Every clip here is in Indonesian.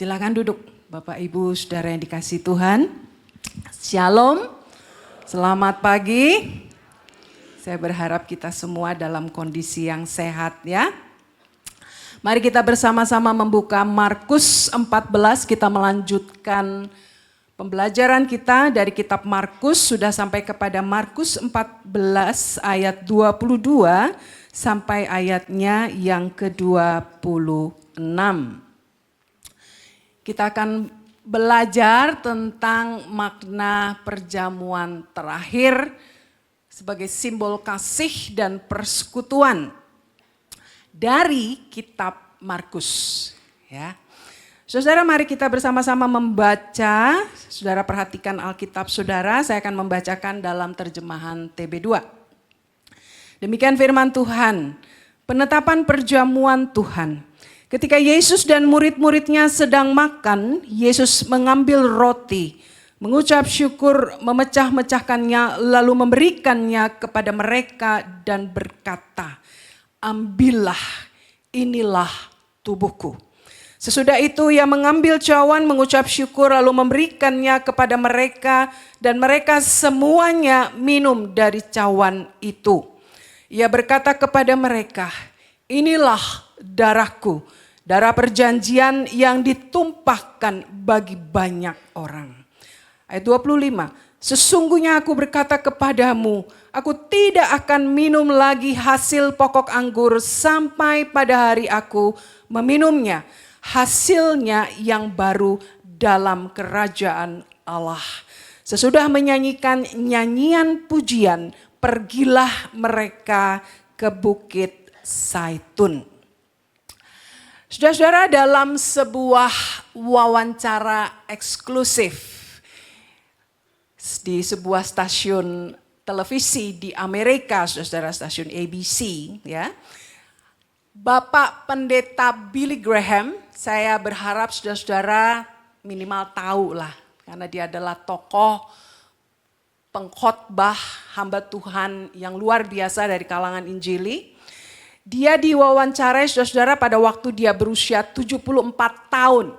Silakan duduk, Bapak Ibu Saudara yang dikasihi Tuhan. Shalom, selamat pagi. Saya berharap kita semua dalam kondisi yang sehat ya. Mari kita bersama-sama membuka Markus 14, kita melanjutkan pembelajaran kita dari kitab Markus, sudah sampai kepada Markus 14 ayat 22 sampai ayatnya yang ke-26. Kita akan belajar tentang makna perjamuan terakhir sebagai simbol kasih dan persekutuan dari kitab Markus. Ya, saudara, mari kita bersama-sama membaca. Saudara perhatikan Alkitab saudara, saya akan membacakan dalam terjemahan TB2. Demikian firman Tuhan, penetapan perjamuan Tuhan. Ketika Yesus dan murid-muridnya sedang makan, Yesus mengambil roti, mengucap syukur, memecah-mecahkannya, lalu memberikannya kepada mereka dan berkata, "Ambillah, inilah tubuhku." Sesudah itu ia mengambil cawan, mengucap syukur, lalu memberikannya kepada mereka, dan mereka semuanya minum dari cawan itu. Ia berkata kepada mereka, "Inilah darahku, darah perjanjian yang ditumpahkan bagi banyak orang." Ayat 25, "Sesungguhnya aku berkata kepadamu, aku tidak akan minum lagi hasil pokok anggur sampai pada hari aku meminumnya, hasilnya yang baru dalam kerajaan Allah." Sesudah menyanyikan nyanyian pujian, pergilah mereka ke Bukit Zaitun. Saudara-saudara, dalam sebuah wawancara eksklusif di sebuah stasiun televisi di Amerika, saudara, stasiun ABC, ya, Bapak Pendeta Billy Graham, saya berharap saudara-saudara minimal tahu lah, karena dia adalah tokoh pengkhotbah hamba Tuhan yang luar biasa dari kalangan Injili. Dia diwawancarai saudara-saudara pada waktu dia berusia 74 tahun.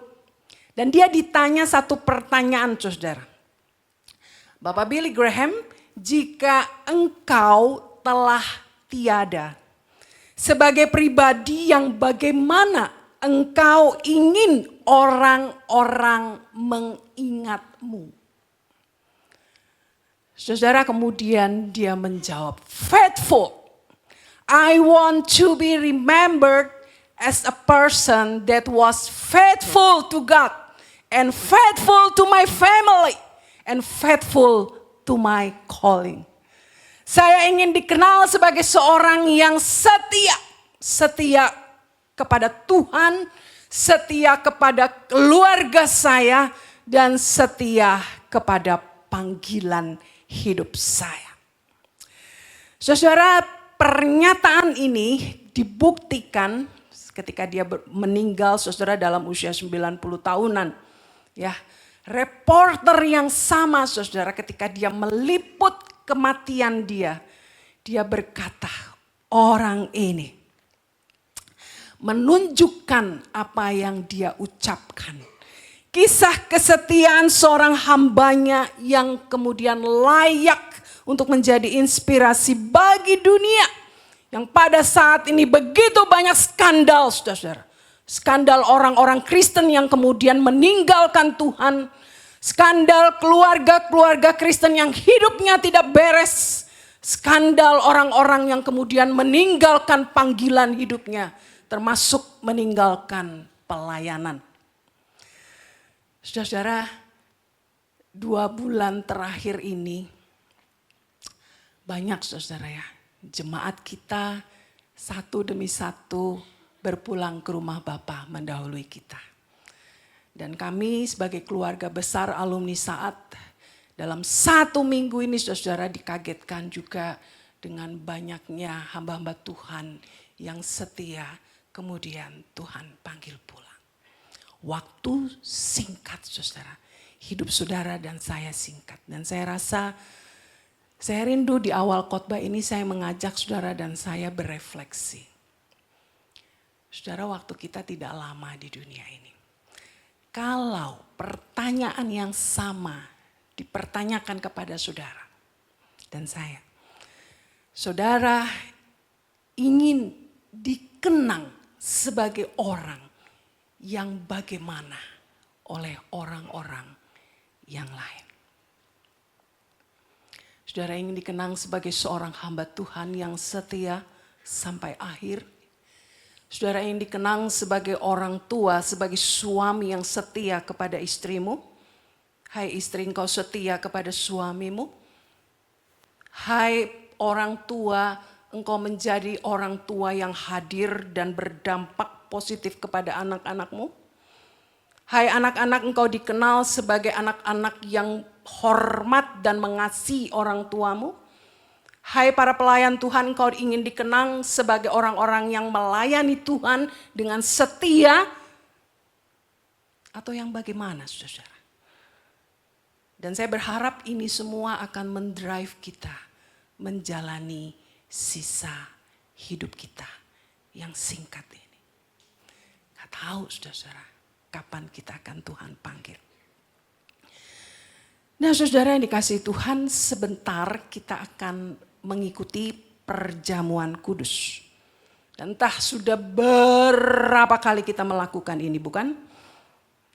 Dan dia ditanya satu pertanyaan saudara. Bapak Billy Graham, jika engkau telah tiada, sebagai pribadi yang bagaimana engkau ingin orang-orang mengingatmu? Saudara, kemudian dia menjawab, "Faithful. I want to be remembered as a person that was faithful to God and faithful to my family and faithful to my calling." Saya ingin dikenal sebagai seorang yang setia. Setia kepada Tuhan, setia kepada keluarga saya, dan setia kepada panggilan hidup saya. Saudara, pernyataan ini dibuktikan ketika dia meninggal saudara dalam usia 90 tahunan. Ya, reporter yang sama saudara ketika dia meliput kematian dia berkata, orang ini menunjukkan apa yang dia ucapkan. Kisah kesetiaan seorang hambanya yang kemudian layak untuk menjadi inspirasi bagi dunia. Yang pada saat ini begitu banyak skandal, saudara. Skandal orang-orang Kristen yang kemudian meninggalkan Tuhan. Skandal keluarga-keluarga Kristen yang hidupnya tidak beres. Skandal orang-orang yang kemudian meninggalkan panggilan hidupnya. Termasuk meninggalkan pelayanan. Saudara-saudara, 2 bulan terakhir ini banyak saudara ya, jemaat kita satu demi satu berpulang ke rumah Bapa mendahului kita. Dan kami sebagai keluarga besar alumni Saat dalam 1 minggu ini saudara dikagetkan juga dengan banyaknya hamba-hamba Tuhan yang setia kemudian Tuhan panggil pulang. Waktu singkat saudara, hidup saudara dan saya singkat. Dan saya rasa saya rindu di awal khotbah ini saya mengajak saudara dan saya berefleksi. Saudara, waktu kita tidak lama di dunia ini. kalau pertanyaan yang sama dipertanyakan kepada saudara dan saya. Saudara ingin dikenang sebagai orang yang bagaimana oleh orang-orang yang lain. Saudara ingin dikenang sebagai seorang hamba Tuhan yang setia sampai akhir. Saudara ingin dikenang sebagai orang tua, sebagai suami yang setia kepada istrimu. Hai istri, engkau setia kepada suamimu. Hai orang tua, engkau menjadi orang tua yang hadir dan berdampak positif kepada anak-anakmu. Hai anak-anak, engkau dikenal sebagai anak-anak yang hormat dan mengasihi orang tuamu. Hai para pelayan Tuhan, engkau ingin dikenang sebagai orang-orang yang melayani Tuhan dengan setia. Atau yang bagaimana saudara? Dan saya berharap ini semua akan mendrive kita menjalani sisa hidup kita yang singkat ini. Gak tahu saudara, kapan kita akan Tuhan panggil. Nah saudara yang dikasihi Tuhan, sebentar kita akan mengikuti perjamuan kudus. Dan entah sudah berapa kali kita melakukan ini, bukan?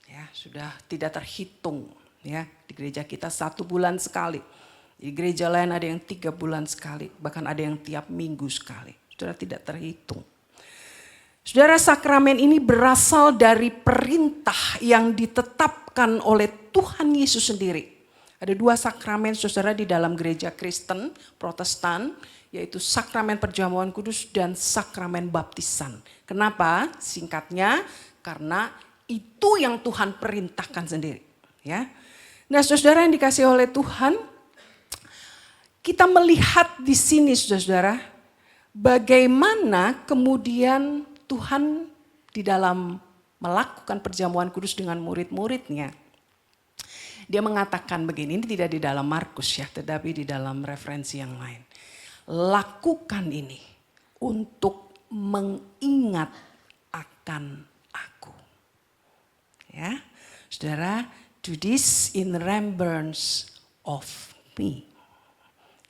Ya, sudah tidak terhitung. Ya, di gereja kita 1 bulan sekali. Di gereja lain ada yang 3 bulan sekali. Bahkan ada yang tiap minggu sekali. Saudara, tidak terhitung. Saudara, sakramen ini berasal dari perintah yang ditetapkan oleh Tuhan Yesus sendiri. Ada 2 sakramen saudara di dalam gereja Kristen, Protestan, yaitu sakramen perjamuan kudus dan sakramen baptisan. Kenapa? Singkatnya, karena itu yang Tuhan perintahkan sendiri. Ya. Nah saudara yang dikasihi oleh Tuhan, kita melihat di sini saudara, bagaimana kemudian Tuhan di dalam melakukan perjamuan kudus dengan murid-muridnya. Dia mengatakan begini, ini tidak di dalam Markus ya, tetapi di dalam referensi yang lain. Lakukan ini untuk mengingat akan aku. Ya, saudara, do this in remembrance of me.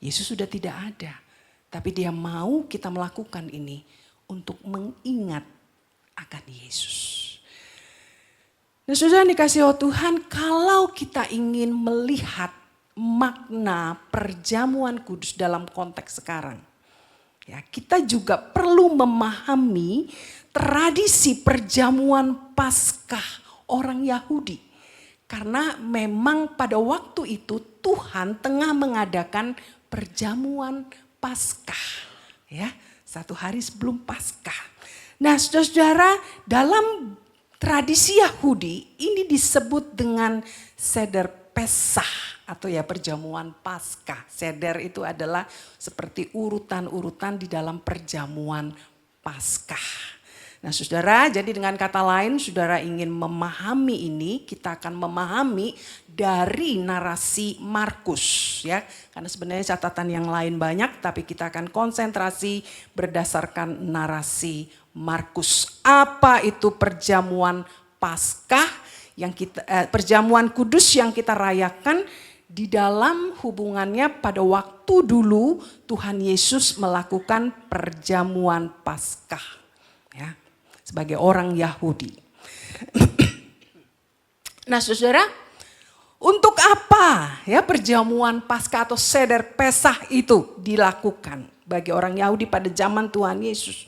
Yesus sudah tidak ada, tapi dia mau kita melakukan ini untuk mengingat akan Yesus. Nah saudara dikasihi Tuhan, kalau kita ingin melihat makna perjamuan kudus dalam konteks sekarang, ya, kita juga perlu memahami tradisi perjamuan Paskah orang Yahudi. Karena memang pada waktu itu Tuhan tengah mengadakan perjamuan Paskah, ya, 1 hari sebelum Paskah. Nah saudara-saudara, dalam tradisi Yahudi ini disebut dengan Seder Pesach atau ya perjamuan Paskah. Seder itu adalah seperti urutan-urutan di dalam perjamuan Paskah. Nah saudara, jadi dengan kata lain saudara ingin memahami ini, kita akan memahami dari narasi Markus ya. Karena sebenarnya catatan yang lain banyak, tapi kita akan konsentrasi berdasarkan narasi Markus. Apa itu perjamuan Paskah yang kita perjamuan kudus yang kita rayakan di dalam hubungannya pada waktu dulu Tuhan Yesus melakukan perjamuan Paskah ya, sebagai orang Yahudi. Nah, Saudara, untuk apa ya perjamuan Paskah atau Seder Pesach itu dilakukan bagi orang Yahudi pada zaman Tuhan Yesus?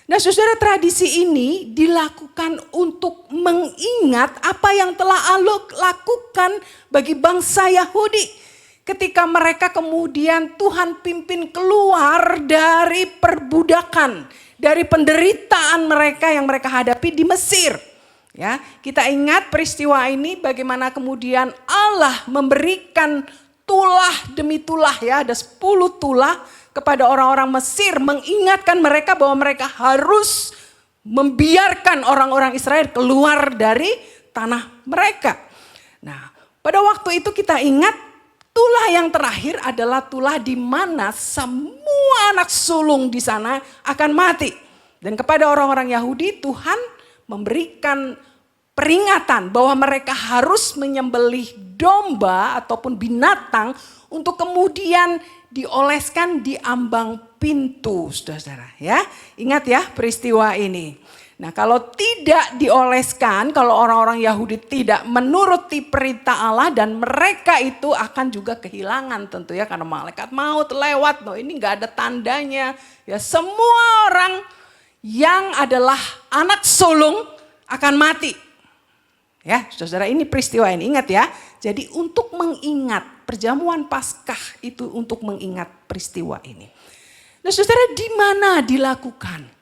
Nah saudara, tradisi ini dilakukan untuk mengingat apa yang telah Allah lakukan bagi bangsa Yahudi. Ketika mereka kemudian Tuhan pimpin keluar dari perbudakan, dari penderitaan mereka yang mereka hadapi di Mesir. Ya, kita ingat peristiwa ini bagaimana kemudian Allah memberikan tulah demi tulah ya, ada 10 tulah kepada orang-orang Mesir, mengingatkan mereka bahwa mereka harus membiarkan orang-orang Israel keluar dari tanah mereka. Nah, pada waktu itu kita ingat tulah yang terakhir adalah tulah di mana semua anak sulung di sana akan mati. Dan kepada orang-orang Yahudi Tuhan memberikan peringatan bahwa mereka harus menyembelih domba ataupun binatang untuk kemudian dioleskan di ambang pintu, saudara-saudara ya. Ingat ya peristiwa ini. Nah kalau tidak dioleskan, kalau orang-orang Yahudi tidak menuruti perintah Allah dan mereka itu akan juga kehilangan tentu ya. Karena malaikat maut lewat, no, ini gak ada tandanya. Ya semua orang yang adalah anak sulung akan mati. Ya saudara, ini peristiwa ini, ingat ya. Jadi untuk mengingat perjamuan Paskah itu untuk mengingat peristiwa ini. Nah saudara, di mana dilakukan?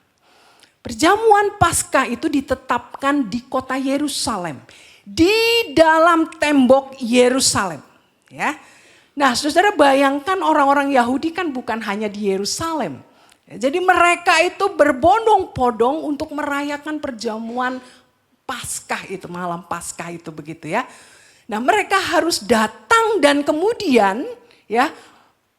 Perjamuan Paskah itu ditetapkan di kota Yerusalem, di dalam tembok Yerusalem, ya. Nah, saudara bayangkan orang-orang Yahudi kan bukan hanya di Yerusalem. Jadi mereka itu berbondong-bondong untuk merayakan perjamuan Paskah itu, malam Paskah itu begitu ya. Nah, mereka harus datang dan kemudian ya,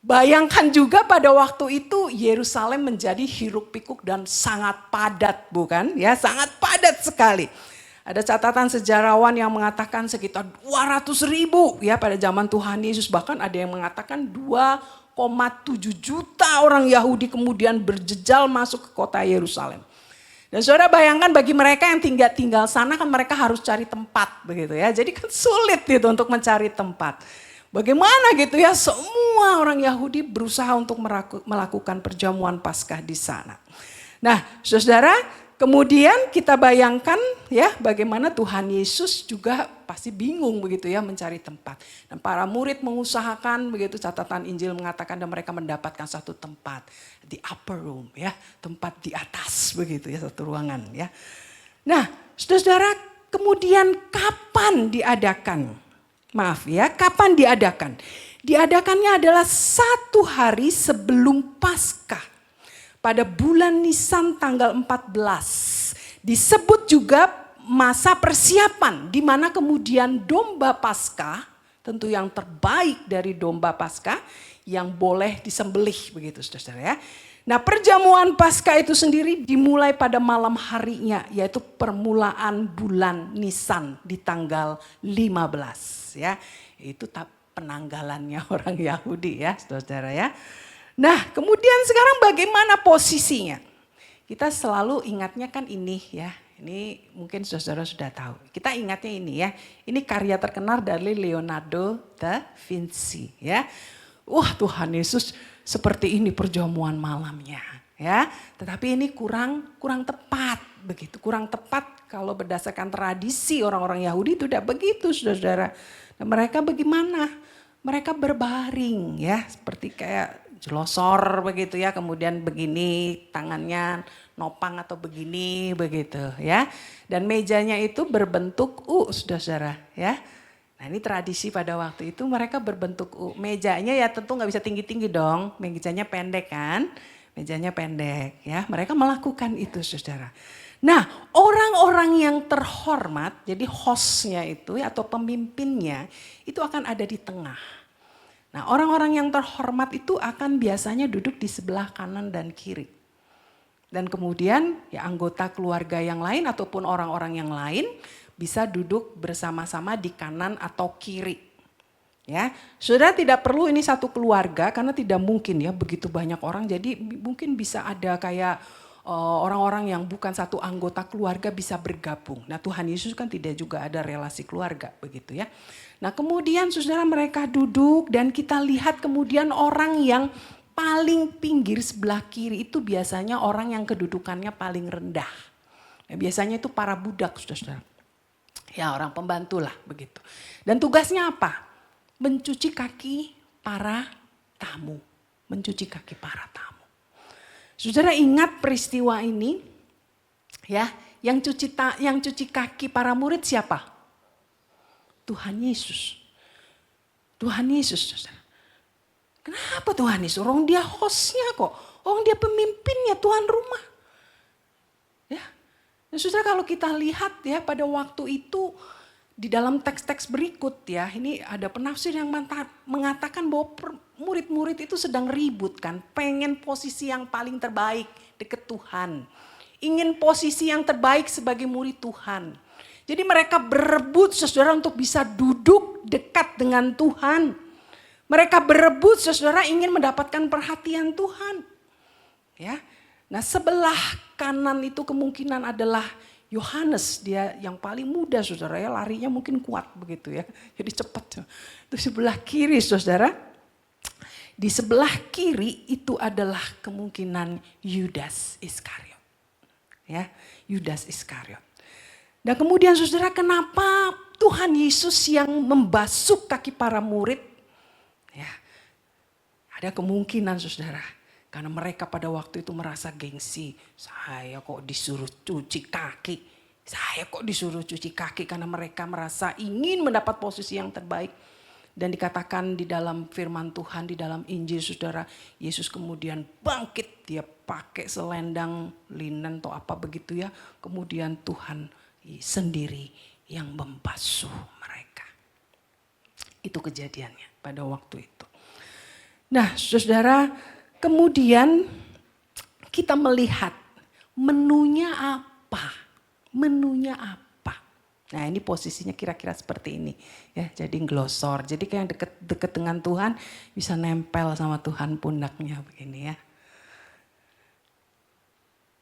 bayangkan juga pada waktu itu Yerusalem menjadi hiruk pikuk dan sangat padat, bukan? Ya, sangat padat sekali. Ada catatan sejarawan yang mengatakan sekitar 200.000 ya pada zaman Tuhan Yesus, bahkan ada yang mengatakan 2,7 juta orang Yahudi kemudian berjejal masuk ke kota Yerusalem. Dan saudara bayangkan bagi mereka yang tinggal sana kan mereka harus cari tempat begitu ya. Jadi kan sulit gitu untuk mencari tempat. Bagaimana gitu ya, semua orang Yahudi berusaha untuk melakukan perjamuan Paskah di sana. Nah saudara, kemudian kita bayangkan ya bagaimana Tuhan Yesus juga pasti bingung begitu ya mencari tempat. Dan para murid mengusahakan begitu, catatan Injil mengatakan dan mereka mendapatkan satu tempat. Di upper room ya, tempat di atas begitu ya, satu ruangan ya. Nah saudara, kemudian kapan diadakan? Maaf ya, kapan diadakan? Diadakannya adalah 1 hari sebelum Paskah. Pada bulan Nisan tanggal 14. Disebut juga masa persiapan di mana kemudian domba Paskah, tentu yang terbaik dari domba Paskah yang boleh disembelih begitu saudara ya. Nah perjamuan Paskah itu sendiri dimulai pada malam harinya, yaitu permulaan bulan Nisan di tanggal 15 ya. Itu penanggalannya orang Yahudi ya saudara ya. Nah kemudian sekarang bagaimana posisinya? Kita selalu ingatnya kan ini ya. Ini mungkin saudara sudah tahu. Kita ingatnya ini ya. Ini karya terkenal dari Leonardo da Vinci ya. Wah Tuhan Yesus seperti ini perjamuan malamnya ya. Tetapi ini kurang tepat begitu. Kurang tepat kalau berdasarkan tradisi orang-orang Yahudi itu tidak begitu saudara. Nah, mereka bagaimana? Mereka berbaring ya. Seperti kayak jelosor begitu ya. Kemudian begini tangannya nopang atau begini begitu ya. Dan mejanya itu berbentuk U saudara ya. Nah ini tradisi pada waktu itu mereka berbentuk U. Mejanya ya tentu gak bisa tinggi-tinggi dong. Mejanya pendek kan. Mejanya pendek ya. Mereka melakukan itu saudara. Nah orang-orang yang terhormat, jadi hostnya itu atau pemimpinnya itu akan ada di tengah. Nah orang-orang yang terhormat itu akan biasanya duduk di sebelah kanan dan kiri. Dan kemudian ya anggota keluarga yang lain ataupun orang-orang yang lain bisa duduk bersama-sama di kanan atau kiri. Ya, saudara tidak perlu ini satu keluarga karena tidak mungkin ya begitu banyak orang. Jadi mungkin bisa ada kayak orang-orang yang bukan satu anggota keluarga bisa bergabung. Nah Tuhan Yesus kan tidak juga ada relasi keluarga begitu ya. Nah kemudian saudara mereka duduk dan kita lihat kemudian orang yang paling pinggir sebelah kiri itu biasanya orang yang kedudukannya paling rendah. Nah, biasanya itu para budak saudara. Ya orang pembantu lah begitu. Dan tugasnya apa? Mencuci kaki para tamu. Mencuci kaki para tamu. Saudara ingat peristiwa ini ya, yang cuci kaki para murid siapa? Tuhan Yesus. Tuhan Yesus saudara. Kenapa Tuhan Yesus? Orang dia hostnya kok. Orang dia pemimpinnya, Tuhan rumah. Ya. Nah, saudara kalau kita lihat ya pada waktu itu di dalam teks-teks berikut ya. Ini ada penafsir yang mengatakan bahwa murid-murid itu sedang ribut kan. Pengen posisi yang paling terbaik dekat Tuhan. Ingin posisi yang terbaik sebagai murid Tuhan. Jadi mereka berebut saudara untuk bisa duduk dekat dengan Tuhan. Mereka berebut saudara ingin mendapatkan perhatian Tuhan. Ya. Nah sebelah kanan itu kemungkinan adalah Yohanes, dia yang paling muda saudara ya, larinya mungkin kuat begitu ya. Jadi cepat. Itu sebelah kiri saudara. Di sebelah kiri itu adalah kemungkinan Yudas Iskariot. Ya, Yudas Iskariot. Dan kemudian saudara, kenapa Tuhan Yesus yang membasuh kaki para murid? Ya, ada kemungkinan saudara, karena mereka pada waktu itu merasa gengsi. Saya kok disuruh cuci kaki. Saya kok disuruh cuci kaki, karena mereka merasa ingin mendapat posisi yang terbaik. Dan dikatakan di dalam firman Tuhan, di dalam Injil saudara, Yesus kemudian bangkit. Dia pakai selendang linen atau apa begitu ya. Kemudian Tuhan sendiri yang membasuh mereka. Itu kejadiannya pada waktu itu. Nah saudara, kemudian kita melihat menunya apa? Menunya apa? Nah ini posisinya kira-kira seperti ini. Ya, jadi glosor. Jadi kayak yang deket dengan Tuhan bisa nempel sama Tuhan pundaknya begini ya.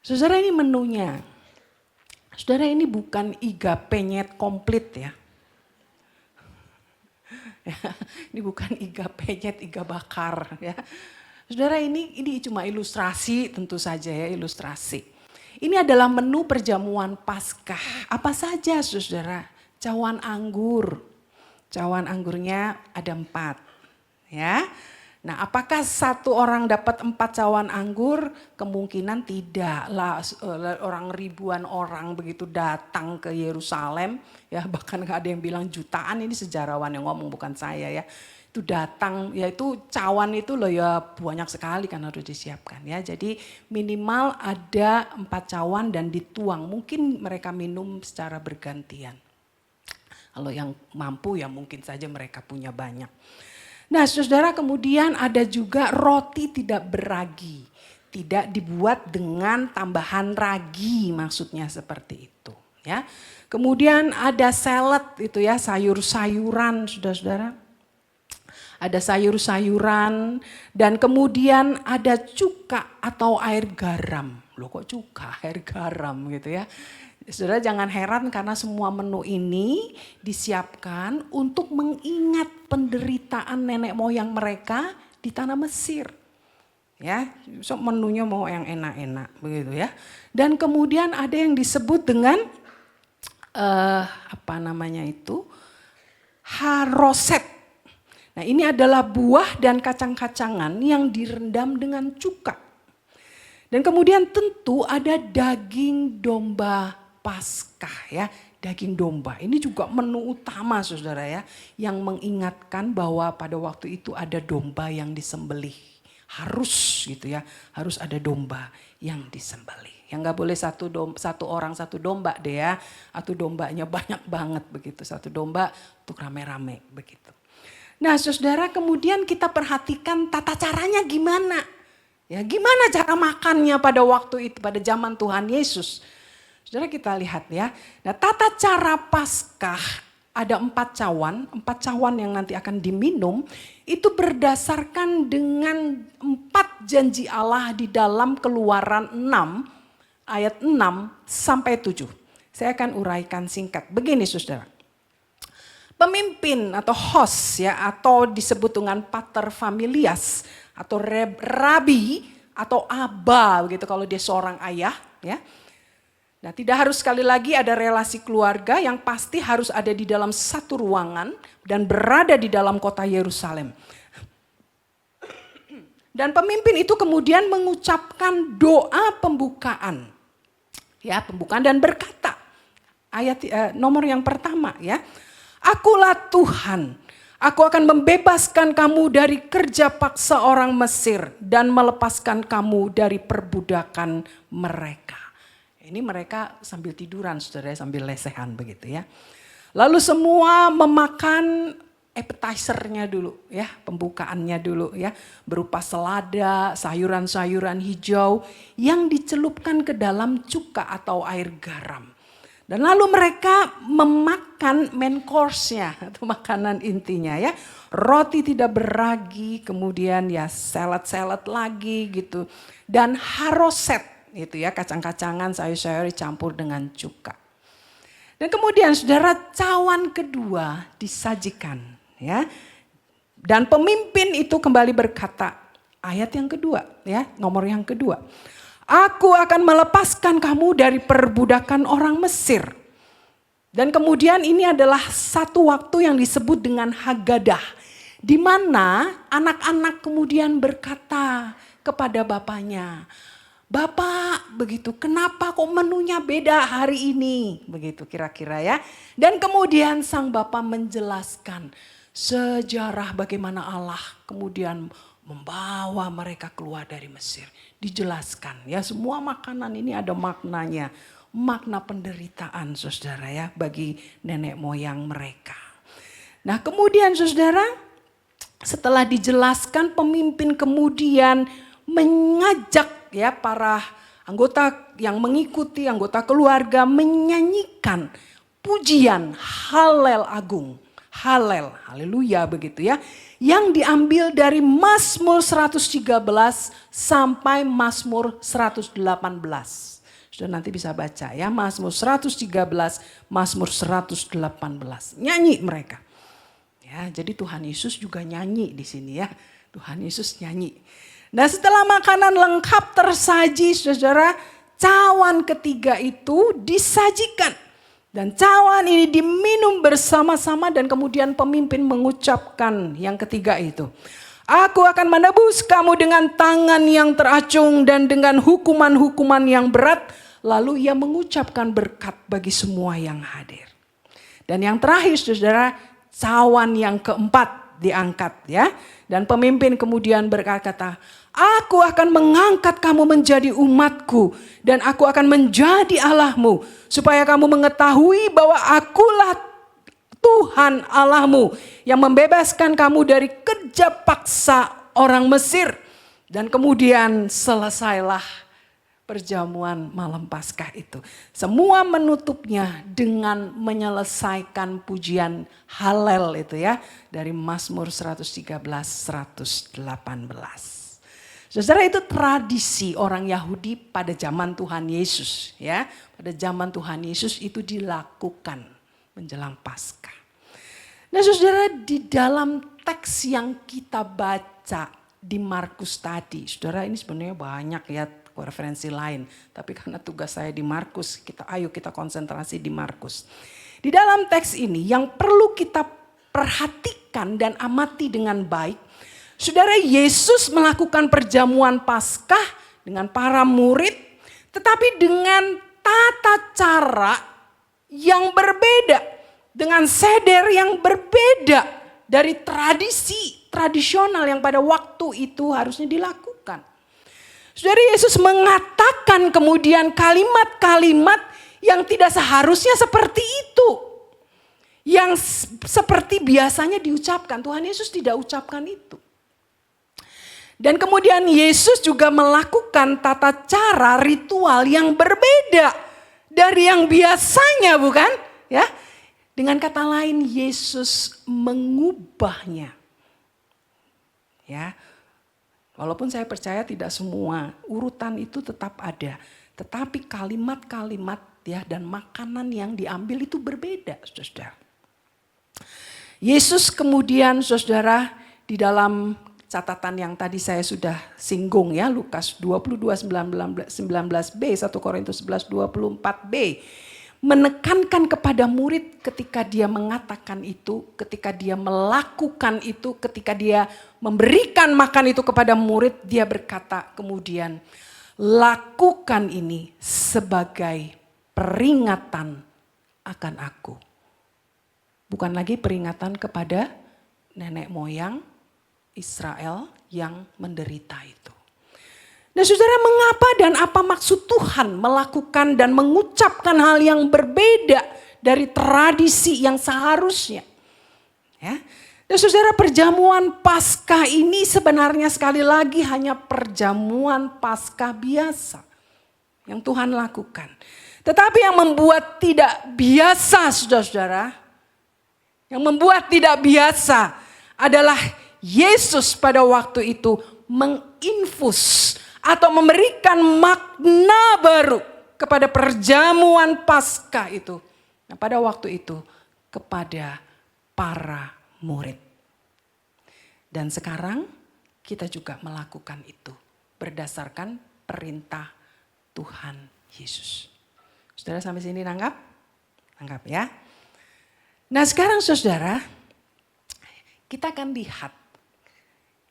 Saudara, ini menunya. Saudara, ini bukan iga penyet komplit ya. Ini bukan iga penyet, iga bakar ya. Saudara, ini cuma ilustrasi, tentu saja ya, ilustrasi. Ini adalah menu perjamuan Paskah. Apa saja saudara? Cawan anggur. Cawan anggurnya ada 4 ya. Nah, apakah satu orang dapat 4 cawan anggur? Kemungkinan tidak lah, orang ribuan orang begitu datang ke Yerusalem, ya bahkan ada yang bilang jutaan, ini sejarawan yang ngomong bukan saya ya. Itu datang, yaitu cawan itu loh ya banyak sekali kan harus disiapkan ya. Jadi minimal ada 4 cawan dan dituang, mungkin mereka minum secara bergantian. Kalau yang mampu ya mungkin saja mereka punya banyak. Nah saudara, kemudian ada juga roti tidak beragi. Tidak dibuat dengan tambahan ragi, maksudnya seperti itu. Ya. Kemudian ada salad itu ya, sayur-sayuran saudara-saudara. Ada sayur-sayuran dan kemudian ada cuka atau air garam. Loh kok cuka, air garam gitu ya. Saudara jangan heran karena semua menu ini disiapkan untuk mengingat penderitaan nenek moyang mereka di tanah Mesir. Ya, so menunya mau yang enak-enak begitu ya. Dan kemudian ada yang disebut dengan apa namanya itu? Haroset. Nah, ini adalah buah dan kacang-kacangan yang direndam dengan cuka. Dan kemudian tentu ada daging domba Paskah ya, daging domba. Ini juga menu utama saudara ya, yang mengingatkan bahwa pada waktu itu ada domba yang disembelih. Harus gitu ya, harus ada domba yang disembelih. Yang gak boleh satu orang satu domba deh ya, atau dombanya banyak banget begitu. Satu domba untuk rame-rame begitu. Nah saudara, kemudian kita perhatikan tata caranya gimana. Ya, gimana cara makannya pada waktu itu, pada zaman Tuhan Yesus. Saudara kita lihat ya, nah tata cara Paskah ada 4 cawan yang nanti akan diminum. Itu berdasarkan dengan 4 janji Allah di dalam Keluaran 6 ayat 6 sampai 7. Saya akan uraikan singkat, begini saudara. Pemimpin atau host ya, atau disebut dengan pater familias atau rabi atau aba begitu kalau dia seorang ayah ya. Nah, tidak harus sekali lagi ada relasi keluarga, yang pasti harus ada di dalam satu ruangan dan berada di dalam kota Yerusalem. Dan pemimpin itu kemudian mengucapkan doa pembukaan. Ya, pembukaan dan berkata, ayat nomor yang pertama ya. Akulah Tuhan, aku akan membebaskan kamu dari kerja paksa orang Mesir dan melepaskan kamu dari perbudakan mereka. Ini mereka sambil tiduran saudara, sambil lesehan begitu ya. Lalu semua memakan appetizer-nya dulu ya, pembukaannya dulu ya. Berupa selada, sayuran-sayuran hijau yang dicelupkan ke dalam cuka atau air garam. Dan lalu mereka memakan main course-nya atau makanan intinya ya. Roti tidak beragi, kemudian ya salad-salad lagi gitu. Dan haroset gitu ya, kacang-kacangan, sayur-sayur dicampur dengan cuka. Dan kemudian saudara, cawan kedua disajikan ya. Dan pemimpin itu kembali berkata, ayat yang kedua ya, nomor yang kedua. Aku akan melepaskan kamu dari perbudakan orang Mesir. Dan kemudian ini adalah satu waktu yang disebut dengan Haggadah. Di mana anak-anak kemudian berkata kepada bapaknya, Bapak begitu, kenapa kok menunya beda hari ini? Begitu kira-kira ya. Dan kemudian sang bapak menjelaskan sejarah bagaimana Allah kemudian membawa mereka keluar dari Mesir. Dijelaskan ya, semua makanan ini ada maknanya. Makna penderitaan saudara ya bagi nenek moyang mereka. Nah kemudian saudara, setelah dijelaskan pemimpin kemudian mengajak ya para anggota yang mengikuti, anggota keluarga menyanyikan pujian Halel agung. Halel, haleluya begitu ya. Yang diambil dari Mazmur 113 sampai Mazmur 118. Sudah nanti bisa baca ya, Mazmur 113, Mazmur 118. Nyanyi mereka. Ya, jadi Tuhan Yesus juga nyanyi di sini ya. Tuhan Yesus nyanyi. Nah setelah makanan lengkap tersaji saudara, cawan ketiga itu disajikan. Dan cawan ini diminum bersama-sama dan kemudian pemimpin mengucapkan yang ketiga itu. Aku akan menebus kamu dengan tangan yang teracung dan dengan hukuman-hukuman yang berat. Lalu ia mengucapkan berkat bagi semua yang hadir. Dan yang terakhir saudara, cawan yang keempat diangkat ya. Dan pemimpin kemudian berkata, aku akan mengangkat kamu menjadi umatku dan aku akan menjadi Allahmu. Supaya kamu mengetahui bahwa akulah Tuhan Allahmu yang membebaskan kamu dari kerja paksa orang Mesir. Dan kemudian selesailah perjamuan malam Paskah itu. Semua menutupnya dengan menyelesaikan pujian Halel itu ya. Dari Mazmur 113, 118. Saudara, itu tradisi orang Yahudi pada zaman Tuhan Yesus ya. Pada zaman Tuhan Yesus itu dilakukan menjelang Paskah. Nah saudara, di dalam teks yang kita baca di Markus tadi. Saudara, ini sebenarnya banyak ya referensi lain. Tapi karena tugas saya di Markus, ayo kita konsentrasi di Markus. Di dalam teks ini yang perlu kita perhatikan dan amati dengan baik. Saudara, Yesus melakukan perjamuan Paskah dengan para murid, tetapi dengan tata cara yang berbeda, dengan seder yang berbeda dari tradisi tradisional yang pada waktu itu harusnya dilakukan. Saudara, Yesus mengatakan kemudian kalimat-kalimat yang tidak seharusnya seperti itu. Yang seperti biasanya diucapkan, Tuhan Yesus tidak ucapkan itu. Dan kemudian Yesus juga melakukan tata cara ritual yang berbeda dari yang biasanya, bukan? Ya, dengan kata lain Yesus mengubahnya. Ya, walaupun saya percaya tidak semua urutan itu tetap ada, tetapi kalimat-kalimat ya dan makanan yang diambil itu berbeda, saudara. Yesus kemudian, saudara, di dalam catatan yang tadi saya sudah singgung ya, Lukas 22:19b, 1 Korintus 11:24b, menekankan kepada murid ketika dia mengatakan itu, ketika dia melakukan itu, ketika dia memberikan makan itu kepada murid, dia berkata kemudian, lakukan ini sebagai peringatan akan aku. Bukan lagi peringatan kepada nenek moyang Israel yang menderita itu. Nah saudara, mengapa dan apa maksud Tuhan melakukan dan mengucapkan hal yang berbeda dari tradisi yang seharusnya? Ya. Dan saudara, perjamuan Paskah ini sebenarnya sekali lagi hanya perjamuan Paskah biasa yang Tuhan lakukan. Tetapi yang membuat tidak biasa, saudara-saudara, yang membuat tidak biasa adalah Yesus pada waktu itu menginfus atau memberikan makna baru kepada perjamuan Paskah itu. Nah, pada waktu itu kepada para murid. Dan sekarang kita juga melakukan itu berdasarkan perintah Tuhan Yesus. Saudara sampai sini nangkap? Nangkap ya. Nah sekarang saudara, kita akan lihat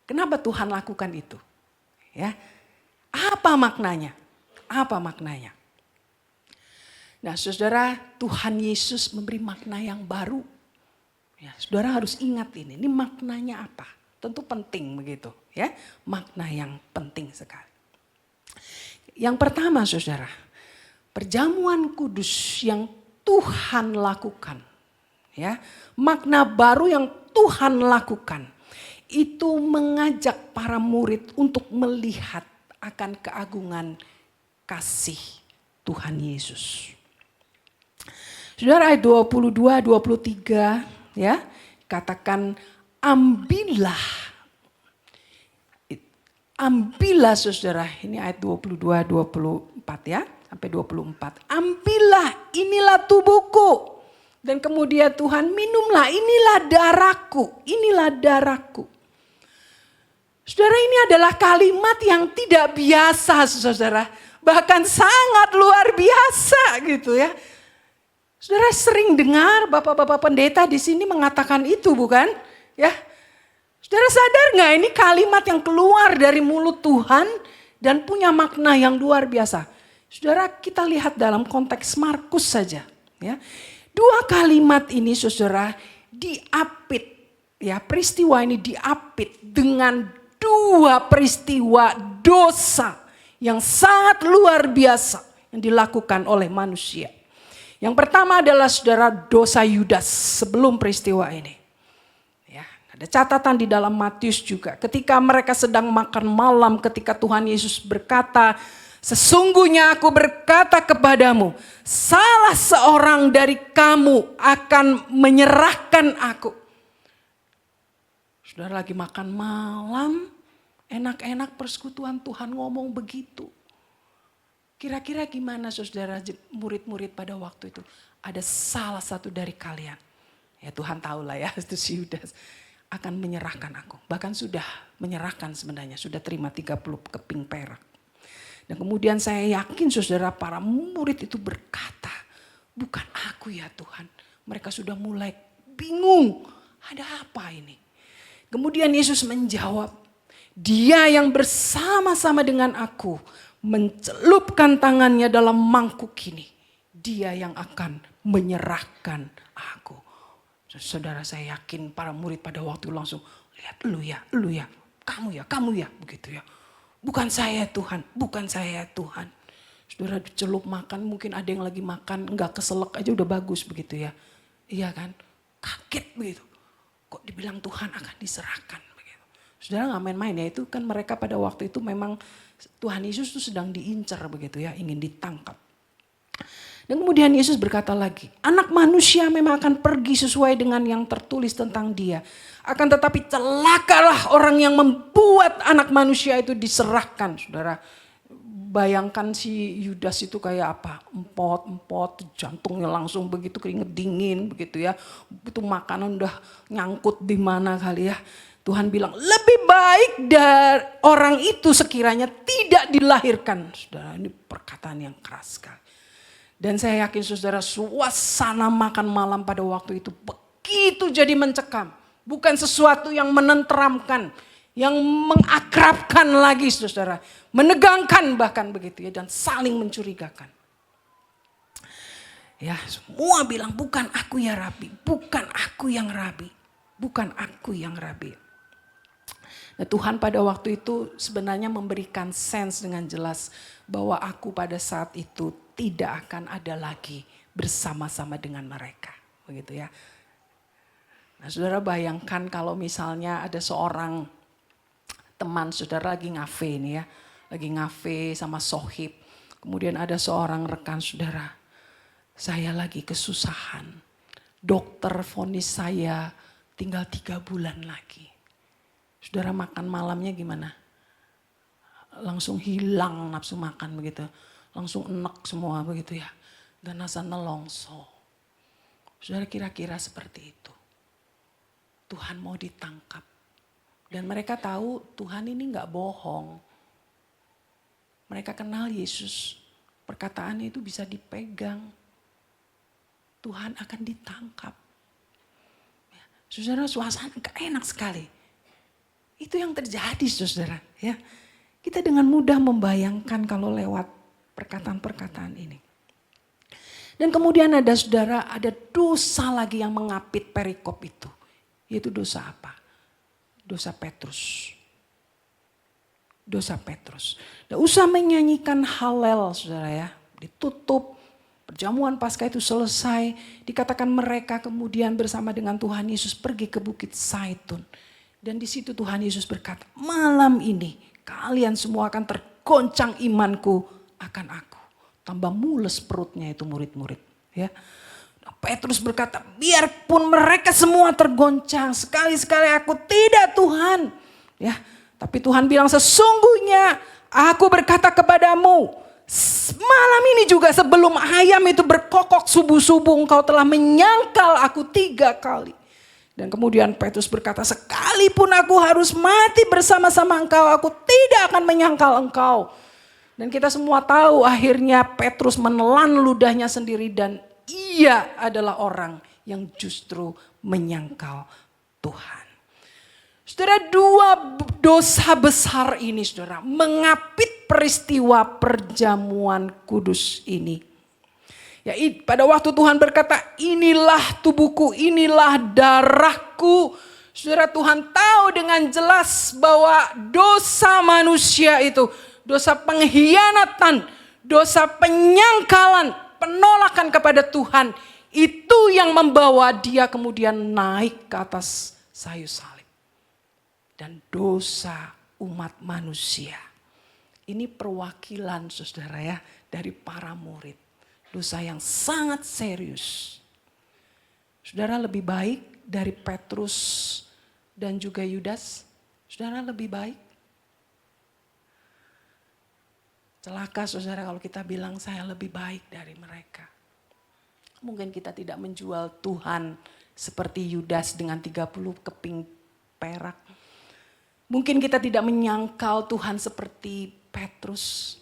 kenapa Tuhan lakukan itu. Ya, apa maknanya? Apa maknanya? Nah saudara, Tuhan Yesus memberi makna yang baru. Ya, saudara harus ingat ini maknanya apa? Tentu penting begitu ya, makna yang penting sekali. Yang pertama saudara, perjamuan kudus yang Tuhan lakukan. Ya, makna baru yang Tuhan lakukan itu mengajak para murid untuk melihat akan keagungan kasih Tuhan Yesus. Saudara ayat 22, 23 ya, katakan ambillah saudara, ini ayat 22, 24 ya, sampai 24. Ambillah, inilah tubuhku. Dan kemudian Tuhan, minumlah, inilah darahku. Saudara, ini adalah kalimat yang tidak biasa saudara. Bahkan sangat luar biasa gitu ya. Saudara sering dengar bapak-bapak pendeta di sini mengatakan itu bukan? Ya. Saudara sadar gak ini kalimat yang keluar dari mulut Tuhan dan punya makna yang luar biasa. Saudara kita lihat dalam konteks Markus saja. Ya. Dua kalimat ini saudara diapit. Ya, peristiwa ini diapit dengan dua peristiwa dosa yang sangat luar biasa yang dilakukan oleh manusia. Yang pertama adalah saudara dosa Yudas sebelum peristiwa ini. Ya, ada catatan di dalam Matius juga. Ketika mereka sedang makan malam, ketika Tuhan Yesus berkata, sesungguhnya aku berkata kepadamu, salah seorang dari kamu akan menyerahkan aku. Saudara lagi makan malam, enak-enak persekutuan Tuhan ngomong begitu. Kira-kira gimana saudara murid-murid pada waktu itu? Ada salah satu dari kalian. Ya Tuhan tahu lah ya, itu si Yudas akan menyerahkan aku. Bahkan sudah menyerahkan sebenarnya, sudah terima 30 keping perak. Dan kemudian saya yakin saudara para murid itu berkata, bukan aku ya Tuhan. Mereka sudah mulai bingung, ada apa ini? Kemudian Yesus menjawab, dia yang bersama-sama dengan aku mencelupkan tangannya dalam mangkuk ini. Dia yang akan menyerahkan aku. Saudara saya yakin para murid pada waktu itu langsung, lihat lu ya, kamu ya, begitu ya. Bukan saya Tuhan, bukan saya Tuhan. Saudara celup makan, mungkin ada yang lagi makan, enggak keselak aja udah bagus begitu ya. Iya kan, kaget begitu. Kok dibilang Tuhan akan diserahkan begitu. Saudara gak main-main ya, itu kan mereka pada waktu itu memang Tuhan Yesus itu sedang diincar begitu ya, ingin ditangkap. Dan kemudian Yesus berkata lagi, anak manusia memang akan pergi sesuai dengan yang tertulis tentang dia. Akan tetapi celakalah orang yang membuat anak manusia itu diserahkan. Saudara bayangkan si Yudas itu kayak apa, empot, jantungnya langsung begitu keringet dingin begitu ya. Itu makanan udah nyangkut di mana kali ya. Tuhan bilang lebih baik dari orang itu sekiranya tidak dilahirkan. Saudara ini perkataan yang keras sekali. Dan saya yakin saudara suasana makan malam pada waktu itu begitu jadi mencekam. Bukan sesuatu yang menenteramkan, yang mengakrabkan lagi saudara. Menegangkan bahkan begitu ya dan saling mencurigakan. Ya semua bilang bukan aku ya Rabi, bukan aku yang Rabi, bukan aku yang Rabi. Nah, Tuhan pada waktu itu sebenarnya memberikan sense dengan jelas bahwa aku pada saat itu tidak akan ada lagi bersama-sama dengan mereka. Begitu ya. Nah saudara bayangkan kalau misalnya ada seorang teman saudara lagi ngafe nih ya. Lagi ngafe sama sohib. Kemudian ada seorang rekan saudara. Saya lagi kesusahan. Dokter vonis saya tinggal 3 bulan lagi. Saudara makan malamnya gimana? Langsung hilang nafsu makan begitu. Langsung enak semua begitu ya. Dan rasa nelongso. Saudara kira-kira seperti itu. Tuhan mau ditangkap. Dan mereka tahu Tuhan ini gak bohong. Mereka kenal Yesus. Perkataannya itu bisa dipegang. Tuhan akan ditangkap. Saudara, suasana gak enak sekali. Itu yang terjadi saudara. Ya, kita dengan mudah membayangkan kalau lewat perkataan-perkataan ini. Dan kemudian ada saudara, ada dosa lagi yang mengapit perikop itu. Yaitu dosa apa? Dosa Petrus. Dosa Petrus. Dan usah menyanyikan Halel saudara ya. Ditutup. Perjamuan Paskah itu selesai, dikatakan mereka kemudian bersama dengan Tuhan Yesus pergi ke Bukit Zaitun. Dan di situ Tuhan Yesus berkata, malam ini kalian semua akan tergoncang imanku akan aku. Tambah mules perutnya itu murid-murid. Ya. Petrus berkata, biarpun mereka semua tergoncang, sekali-sekali aku tidak Tuhan. Ya. Tapi Tuhan bilang sesungguhnya aku berkata kepadamu, malam ini juga sebelum ayam itu berkokok subuh-subuh engkau telah menyangkal aku 3 kali. Dan kemudian Petrus berkata, sekalipun aku harus mati bersama-sama engkau, aku tidak akan menyangkal engkau. Dan kita semua tahu akhirnya Petrus menelan ludahnya sendiri dan ia adalah orang yang justru menyangkal Tuhan. Saudara, 2 dosa besar ini saudara mengapit peristiwa perjamuan kudus ini. Ya, pada waktu Tuhan berkata, inilah tubuhku, inilah darahku. Saudara, Tuhan tahu dengan jelas bahwa dosa manusia itu, dosa pengkhianatan, dosa penyangkalan, penolakan kepada Tuhan, itu yang membawa dia kemudian naik ke atas kayu salib. Dan dosa umat manusia. Ini perwakilan saudara ya dari para murid. Dosa yang sangat serius. Saudara, lebih baik dari Petrus dan juga Yudas? Saudara, lebih baik? Celaka saudara kalau kita bilang saya lebih baik dari mereka. Mungkin kita tidak menjual Tuhan seperti Yudas dengan 30 keping perak. Mungkin kita tidak menyangkal Tuhan seperti Petrus.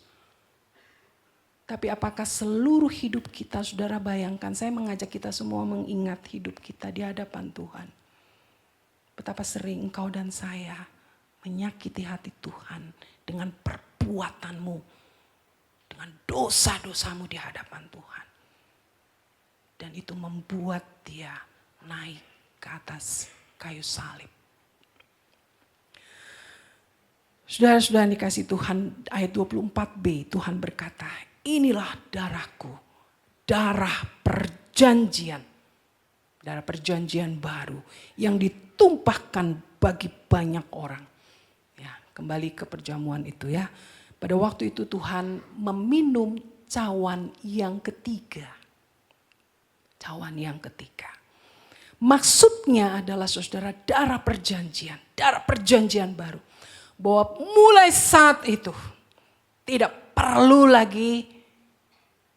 Tapi apakah seluruh hidup kita, saudara bayangkan, saya mengajak kita semua mengingat hidup kita di hadapan Tuhan. Betapa sering engkau dan saya menyakiti hati Tuhan dengan perbuatanmu, dengan dosa-dosamu di hadapan Tuhan. Dan itu membuat dia naik ke atas kayu salib. Saudara-saudara yang dikasih Tuhan, ayat 24b Tuhan berkata, inilah darahku, darah perjanjian. Darah perjanjian baru yang ditumpahkan bagi banyak orang. Ya, kembali ke perjamuan itu ya. Pada waktu itu Tuhan meminum cawan yang ketiga. Cawan yang ketiga. Maksudnya adalah saudara darah perjanjian baru. Bahwa mulai saat itu tidak perlu lagi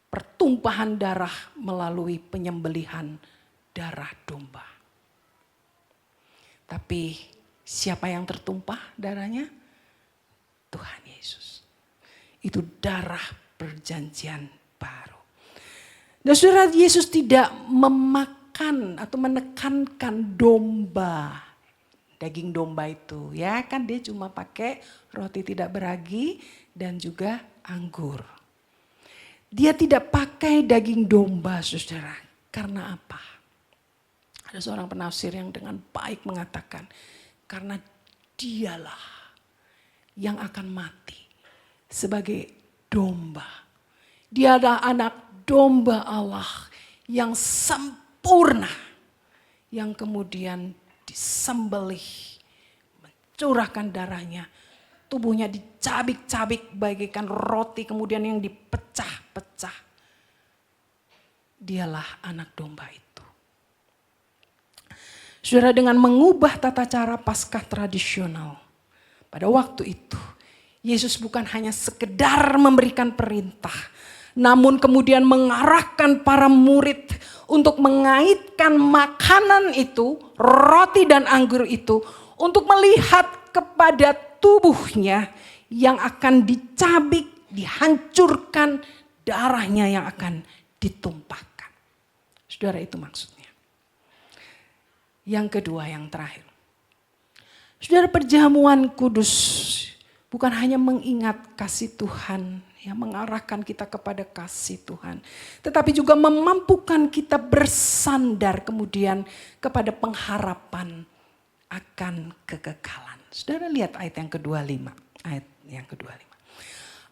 pertumpahan darah melalui penyembelihan darah domba. Tapi siapa yang tertumpah darahnya? Tuhan Yesus. Itu darah perjanjian baru. Dan saudara, Yesus tidak memakan atau menekankan domba. Daging domba itu ya kan dia cuma pakai roti tidak beragi dan juga anggur. Dia tidak pakai daging domba saudara. Karena apa? Ada seorang penafsir yang dengan baik mengatakan karena dialah yang akan mati sebagai domba. Dia adalah anak domba Allah yang sempurna yang kemudian disembelih, mencurahkan darahnya, tubuhnya dicabik-cabik bagaikan roti kemudian yang dipecah-pecah. dialah anak domba itu. Saudara, dengan mengubah tata cara Paskah tradisional pada waktu itu, Yesus bukan hanya sekedar memberikan perintah, namun kemudian mengarahkan para murid untuk mengaitkan makanan itu, roti dan anggur itu, untuk melihat kepada tubuhnya yang akan dicabik, dihancurkan, darahnya yang akan ditumpahkan. Saudara, itu maksudnya. Yang kedua, yang terakhir. Saudara, perjamuan kudus bukan hanya mengingat kasih Tuhan, yang mengarahkan kita kepada kasih Tuhan, tetapi juga memampukan kita bersandar kemudian kepada pengharapan akan kekekalan. Saudara, lihat ayat yang ke-25. Ayat yang ke-25.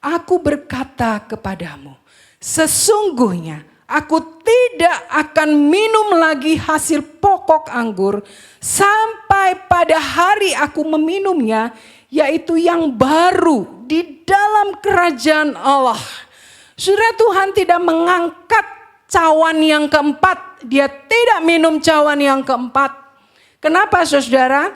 Aku berkata kepadamu, sesungguhnya aku tidak akan minum lagi hasil pokok anggur sampai pada hari aku meminumnya, yaitu yang baru di dalam kerajaan Allah. Saudara, Tuhan tidak mengangkat cawan yang keempat. Dia tidak minum cawan yang keempat. Kenapa, saudara?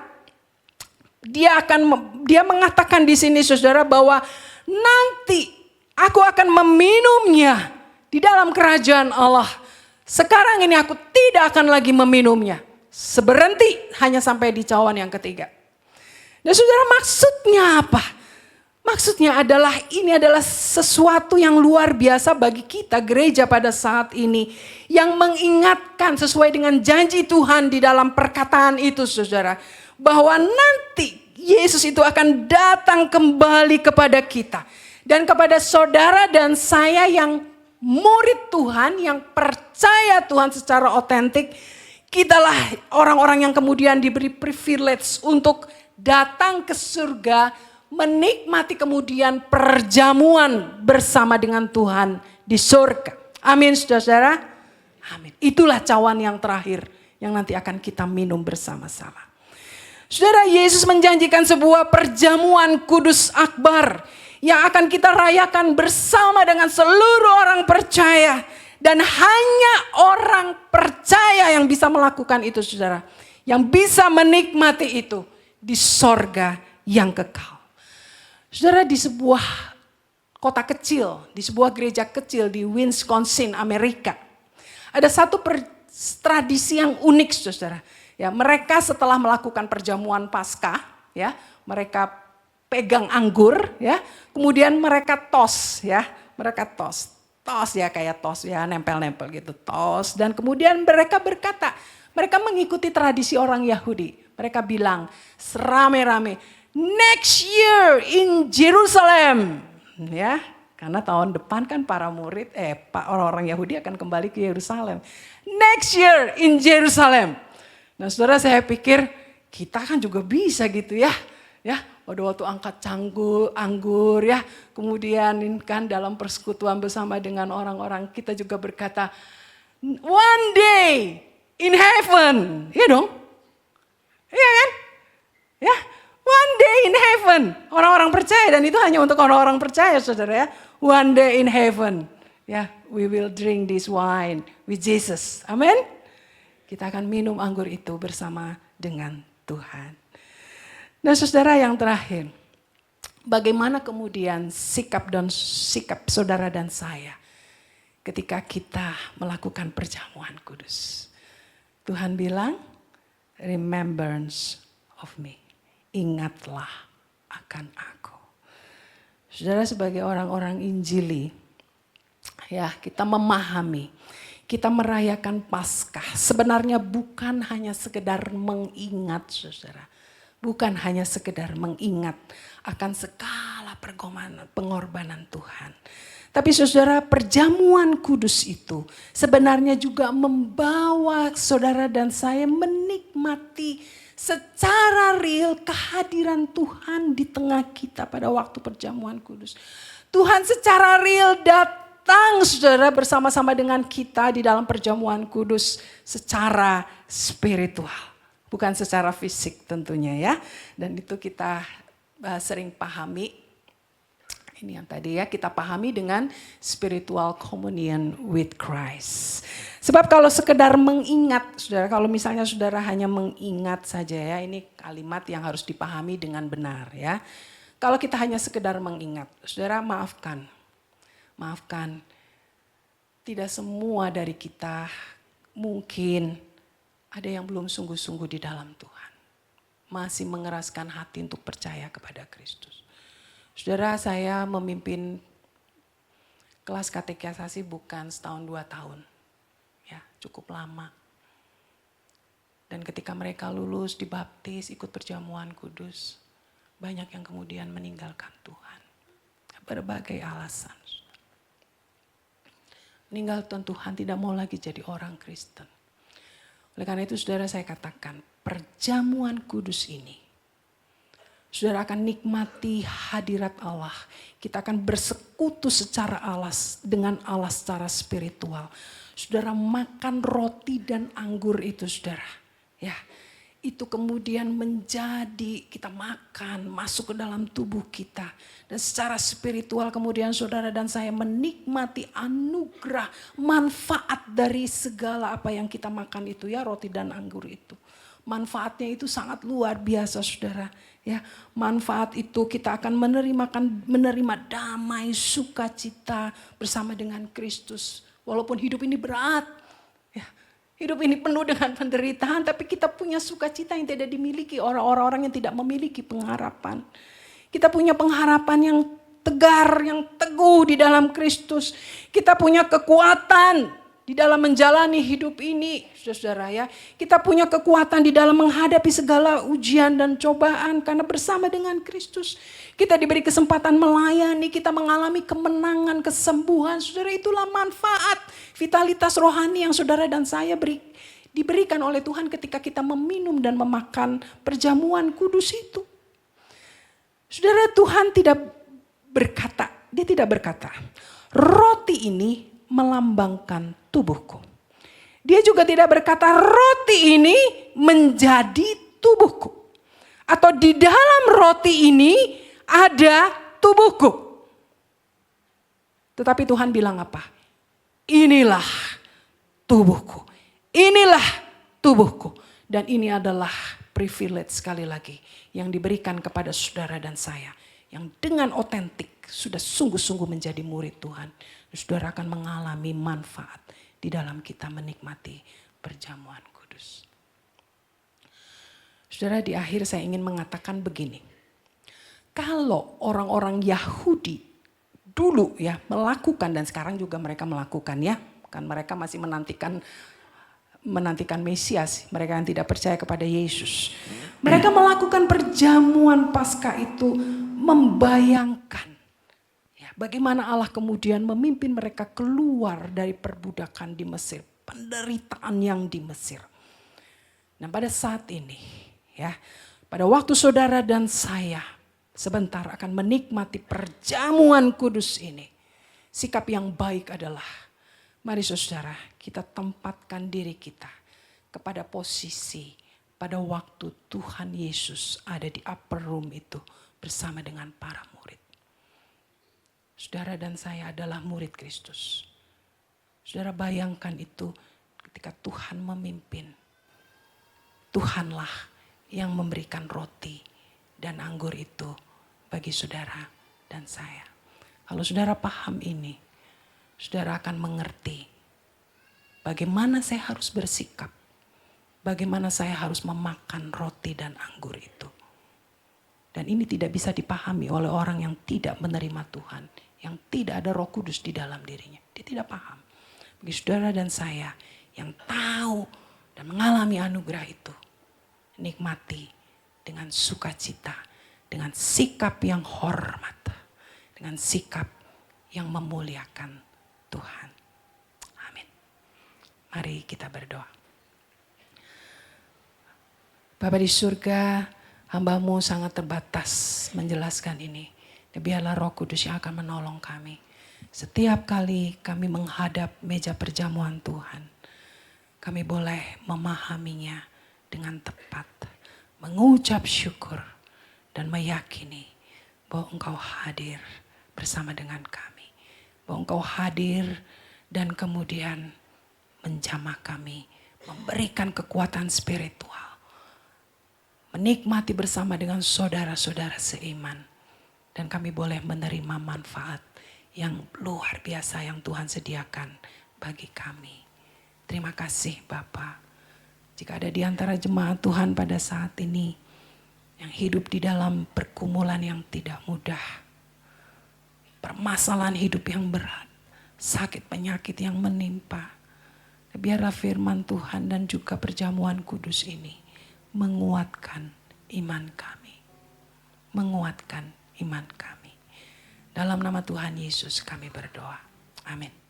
Dia mengatakan di sini, saudara, bahwa nanti aku akan meminumnya di dalam kerajaan Allah. Sekarang ini aku tidak akan lagi meminumnya. Seberhenti hanya sampai di cawan yang ketiga. Dan saudara, maksudnya apa? Maksudnya adalah ini adalah sesuatu yang luar biasa bagi kita gereja pada saat ini. Yang mengingatkan sesuai dengan janji Tuhan di dalam perkataan itu, saudara. Bahwa nanti Yesus itu akan datang kembali kepada kita. Dan kepada saudara dan saya yang murid Tuhan, yang percaya Tuhan secara otentik. Kitalah orang-orang yang kemudian diberi privilege untuk datang ke surga, menikmati kemudian perjamuan bersama dengan Tuhan di surga. Amin, saudara. Amin. Itulah cawan yang terakhir yang nanti akan kita minum bersama-sama. Saudara, Yesus menjanjikan sebuah perjamuan kudus akbar yang akan kita rayakan bersama dengan seluruh orang percaya. Dan hanya orang percaya yang bisa melakukan itu, saudara. Yang bisa menikmati itu di sorga yang kekal. Saudara, di sebuah kota kecil, di sebuah gereja kecil di Wisconsin, Amerika. Ada satu tradisi yang unik, saudara. Ya, mereka setelah melakukan perjamuan Paskah, ya, mereka pegang anggur, ya, kemudian mereka tos, ya, mereka tos ya kayak tos ya, nempel-nempel gitu, tos. Dan kemudian mereka berkata, mereka mengikuti tradisi orang Yahudi. Mereka bilang serame-rame, next year in Jerusalem, ya, karena tahun depan kan para murid, orang-orang Yahudi akan kembali ke Yerusalem. Next year in Jerusalem. Nah, saudara, saya pikir kita kan juga bisa gitu ya, ya. Pada waktu angkat anggur ya, kemudian kan dalam persekutuan bersama dengan orang-orang kita juga berkata, one day in heaven, ya dong, iya kan, ya, one day in heaven, orang-orang percaya dan itu hanya untuk orang-orang percaya, saudara ya, one day in heaven, ya, we will drink this wine with Jesus, amin. Kita akan minum anggur itu bersama dengan Tuhan. Nah, saudara, yang terakhir, bagaimana kemudian sikap saudara dan saya ketika kita melakukan perjamuan kudus? Tuhan bilang, remembrance of me, ingatlah akan aku. Saudara, sebagai orang-orang Injili, ya, kita memahami, kita merayakan Paskah sebenarnya bukan hanya sekedar mengingat, saudara. Bukan hanya sekedar mengingat akan segala pengorbanan Tuhan. Tapi saudara, perjamuan kudus itu sebenarnya juga membawa saudara dan saya menikmati secara real kehadiran Tuhan di tengah kita pada waktu perjamuan kudus. Tuhan secara real datang, saudara, bersama-sama dengan kita di dalam perjamuan kudus secara spiritual. Bukan secara fisik tentunya ya. Dan itu kita sering pahami. Ini yang tadi ya kita pahami dengan spiritual communion with Christ. Sebab kalau sekedar mengingat, saudara, kalau misalnya saudara hanya mengingat saja ya, ini kalimat yang harus dipahami dengan benar ya. Kalau kita hanya sekedar mengingat, saudara maafkan, tidak semua dari kita mungkin ada yang belum sungguh-sungguh di dalam Tuhan. Masih mengeraskan hati untuk percaya kepada Kristus. Saudara, saya memimpin kelas katekisasi bukan setahun 2 tahun. Ya, cukup lama. Dan ketika mereka lulus, dibaptis, ikut perjamuan kudus, banyak yang kemudian meninggalkan Tuhan. Berbagai alasan. Meninggalkan Tuhan, tidak mau lagi jadi orang Kristen. Oleh karena itu saudara, saya katakan perjamuan kudus ini, saudara akan nikmati hadirat Allah. Kita akan bersekutu secara dengan Allah secara spiritual. Saudara makan roti dan anggur itu saudara. Ya, itu kemudian menjadi kita makan masuk ke dalam tubuh kita. Dan secara spiritual kemudian saudara dan saya menikmati anugerah manfaat dari segala apa yang kita makan itu ya, roti dan anggur itu. Manfaatnya itu sangat luar biasa saudara. Ya, manfaat itu kita akan menerima damai, sukacita bersama dengan Kristus. Walaupun hidup ini berat, ya, hidup ini penuh dengan penderitaan, tapi kita punya sukacita yang tidak dimiliki orang-orang yang tidak memiliki pengharapan. Kita punya pengharapan yang tegar, yang teguh di dalam Kristus. Kita punya kekuatan di dalam menjalani hidup ini, saudara ya. Kita punya kekuatan di dalam menghadapi segala ujian dan cobaan. Karena bersama dengan Kristus kita diberi kesempatan melayani, kita mengalami kemenangan, kesembuhan. Saudara, itulah manfaat, vitalitas rohani yang saudara dan saya diberikan oleh Tuhan ketika kita meminum dan memakan perjamuan kudus itu. Saudara, Tuhan tidak berkata, dia tidak berkata, roti ini melambangkan tubuhku. Dia juga tidak berkata roti ini menjadi tubuhku. Atau di dalam roti ini ada tubuhku. Tetapi Tuhan bilang apa? Inilah tubuhku. Inilah tubuhku. Dan ini adalah privilege sekali lagi yang diberikan kepada saudara dan saya. Yang dengan otentik sudah sungguh-sungguh menjadi murid Tuhan. Saudara akan mengalami manfaat di dalam kita menikmati perjamuan kudus. Saudara, di akhir saya ingin mengatakan begini. Kalau orang-orang Yahudi dulu ya melakukan, dan sekarang juga mereka melakukan ya. Kan mereka masih menantikan Mesias, mereka yang tidak percaya kepada Yesus. Mereka melakukan perjamuan Paskah itu membayangkan bagaimana Allah kemudian memimpin mereka keluar dari perbudakan di Mesir. Penderitaan yang di Mesir. Nah pada saat ini ya, pada waktu saudara dan saya sebentar akan menikmati perjamuan kudus ini. Sikap yang baik adalah, mari saudara kita tempatkan diri kita kepada posisi pada waktu Tuhan Yesus ada di upper room itu bersama dengan para murid. Saudara dan saya adalah murid Kristus. Saudara bayangkan itu ketika Tuhan memimpin. Tuhanlah yang memberikan roti dan anggur itu bagi saudara dan saya. Kalau saudara paham ini, saudara akan mengerti bagaimana saya harus bersikap. Bagaimana saya harus memakan roti dan anggur itu. Dan ini tidak bisa dipahami oleh orang yang tidak menerima Tuhan. Yang tidak ada Roh Kudus di dalam dirinya. Dia tidak paham. Bagi saudara dan saya yang tahu dan mengalami anugerah itu, nikmati dengan sukacita, dengan sikap yang hormat, dengan sikap yang memuliakan Tuhan. Amin. Mari kita berdoa. Bapa di surga, hamba-Mu sangat terbatas menjelaskan ini. Biarlah Roh Kudus yang akan menolong kami. Setiap kali kami menghadap meja perjamuan Tuhan, kami boleh memahaminya dengan tepat, mengucap syukur dan meyakini bahwa Engkau hadir bersama dengan kami. Bahwa Engkau hadir dan kemudian menjamah kami, memberikan kekuatan spiritual, menikmati bersama dengan saudara-saudara seiman. Dan kami boleh menerima manfaat yang luar biasa yang Tuhan sediakan bagi kami. Terima kasih Bapa. Jika ada di antara jemaat Tuhan pada saat ini yang hidup di dalam pergumulan yang tidak mudah, permasalahan hidup yang berat, sakit penyakit yang menimpa, biarlah firman Tuhan dan juga perjamuan kudus ini menguatkan iman kami. Menguatkan iman kami. Dalam nama Tuhan Yesus kami berdoa. Amin.